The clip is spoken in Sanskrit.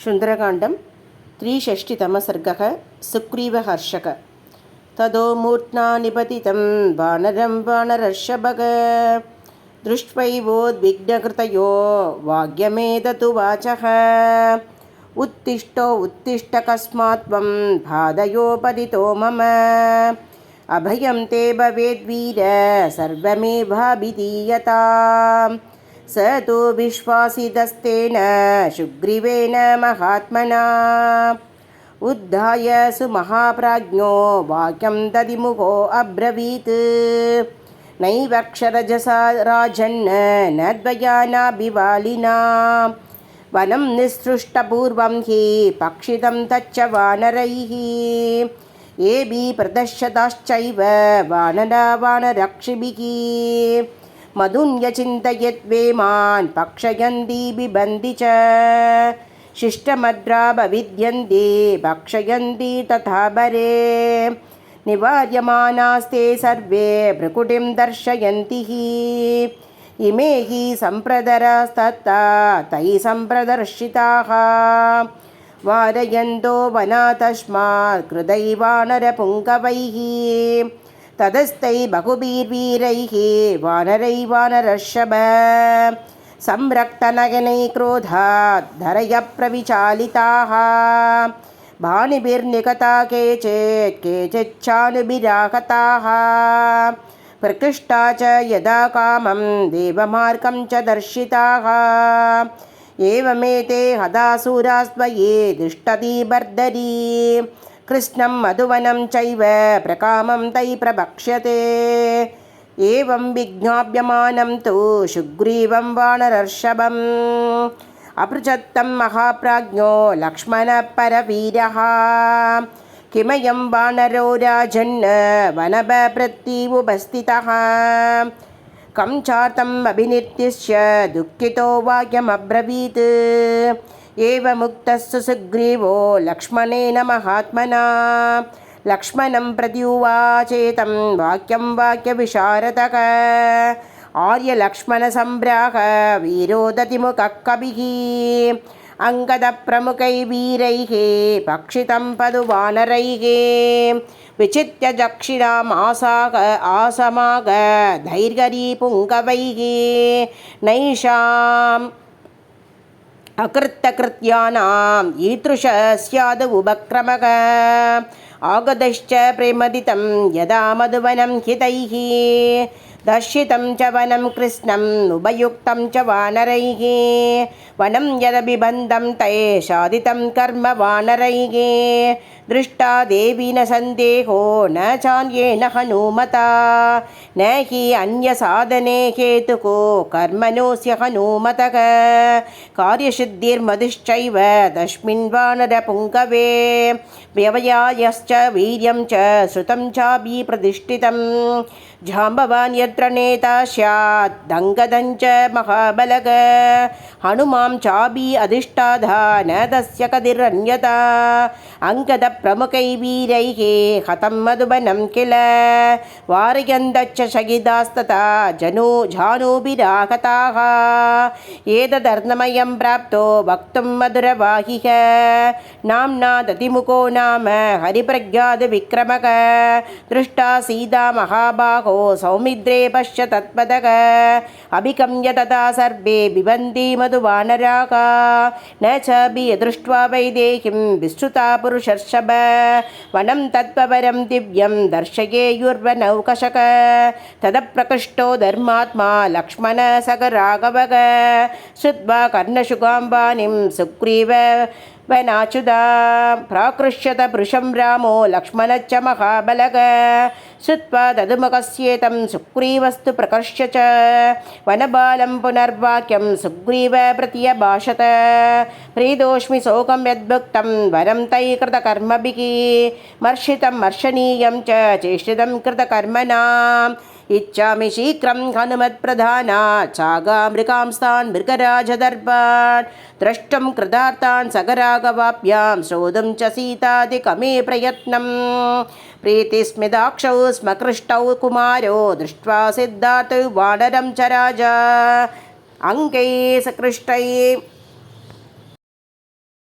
सुन्दरकाण्डं 3षष्टितमः सर्गः सुग्रीवहर्षः। ततो मूर्ध्ना निपतितं वानरं वानरर्षभः दृष्ट्वैवोद्विग्नकृतयो वाक्यमेततु वाचः। उत्तिष्ठो उत्तिष्ठ कस्मात् त्वं बाधयोपदितो मम अभयं ते भवेद्वीर सर्वमेवाभिधीयताम्। स तु विश्वासितस्तेन सुग्रीवेण महात्मना उद्धाय सुमहाप्राज्ञो वाक्यं तदिमुखो अब्रवीत्। नैवक्षरजसा राजन् न द्वयानाभिवालिना वनं निःसृष्टपूर्वं हि पक्षितं तच्च वानरैः। येऽपि प्रदर्शताश्चैव वानरा वानरक्षिभिः मधुन्यचिन्तयद्वेमान् पक्षयन्ति बिबन्ति च शिष्टमद्राभविद्यन्ते भक्षयन्ति तथा बरे। निवार्यमानास्ते सर्वे भ्रुकुटिं दर्शयन्ति हि इमे हि सम्प्रदरास्तथा तैः सम्प्रदर्शिताः। वारयन्तो वना तस्मात् कृतैवानरपुङ्गवैः ततस्तै बहुभिर्वीरैः वानरैः वानरर्षभ संरक्तनयनै क्रोधात् धरयः प्रविचालिताः। भाणिभिर्निकता केचिच्चानुभिराहताः प्रकृष्टा च यदा कामं देवमार्गं च दर्शिताः। एवमेते हतासुरास्त्वये तिष्ठति बर्दरी कृष्णं मधुवनं चैव प्रकामं तै प्रभक्ष्यते। एवं विज्ञाप्यमानं तु सुग्रीवं वानरर्षभम् अपृच्छत्तं महाप्राज्ञो लक्ष्मणपरवीरः किमयं वानरो राजन् वनभप्रत्युपस्थितः कं चार्तम् अभिनिर्दिश्य दुःखितो वाक्यमब्रवीत्। एवमुक्तः सुग्रीवो लक्ष्मणेन महात्मना लक्ष्मणं प्रत्युवाचेतं वाक्यं वाक्यविशारदः। आर्यलक्ष्मणसम्भ्राह वीरोदतिमुखः कविः अङ्गदप्रमुखैः वीरैः पक्षितं पदुवानरैः विचित्य दक्षिणाम् आसमाग धैर्यरीपुङ्गवैः नैषाम् अकृत्यकृत्यानाम् ईदृशः स्याद् उपक्रमः। आगतश्च प्रेमदितं यदा मधुवनं हितैः दर्शितं च वनं कृष्णम् उभयुक्तं च वानरैः वनं यदभिबन्धं तैः साधितं कर्म वानरैः। दृष्टा देवी न सन्देहो न चान्येन हनुमता न हि अन्यसाधने हेतुको कर्मणोऽस्य हनुमतः। कार्यसिद्धिर्मधुश्चैव तस्मिन् वानरपुङ्गवे व्यवयायश्च वीर्यं च श्रुतं चाभिप्रतिष्ठितं। जाम्बवान् यत्र नेता स्यात् दङ्गदं च महाबलः हनुमां चाभि अधिष्ठाधा न तस्य कतिरन्यथा। अङ्गदप्रमुखैः वीरैः हतं मधुबनं किल वारयन्तश्च शगिदास्तथा जानुभिराहताः। एतदर्णमयं प्राप्तो वक्तुं मधुरवाहिः नाम्ना दतिमुखो नाम हरिप्रज्ञातविक्रमः। दृष्टा सीता महाबाहो सौमित्रे पश्य तत्पदः अभिगम्य तथा सर्वे बिबन्ति मधुवानराः। न चापि दृष्ट्वा वैदेहीं विश्रुता पुरुषर्षभ वनं तत्परं दिव्यं दर्शयेयुर्वनौकशः। तदप्रकृष्टो धर्मात्मा लक्ष्मण सगराघवः श्रुत्वा कर्णशुगां वाणीं सुग्रीव वनाच्युता प्राकृष्यत पुरुषं रामो लक्ष्मणश्च महाबलः श्रुत्वा तदुमुखस्येतं सुग्रीवस्तु प्रकर्ष्य च वनबालं पुनर्वाक्यं सुग्रीव प्रत्यभाषत। प्रीतोऽस्मि शोकं यद्भुक्तं वनं तैः कृतकर्मभिः मर्षितं मर्शनीयं च चेष्टितं कृतकर्मणाम्। इच्छामि शीघ्रं हनुमत्प्रधानात् चागामृगांस्तान् मृगराजदर्पान् द्रष्टुं कृतार्थान् सगरागवाभ्यां श्रोतुं च सीतादिकमे प्रयत्नम्। प्रीतिस्मिदाक्षौ स्मकृष्टौ कुमारो दृष्ट्वा सिद्धार्थ वानरं च राजा अङ्गैः सकृष्टैः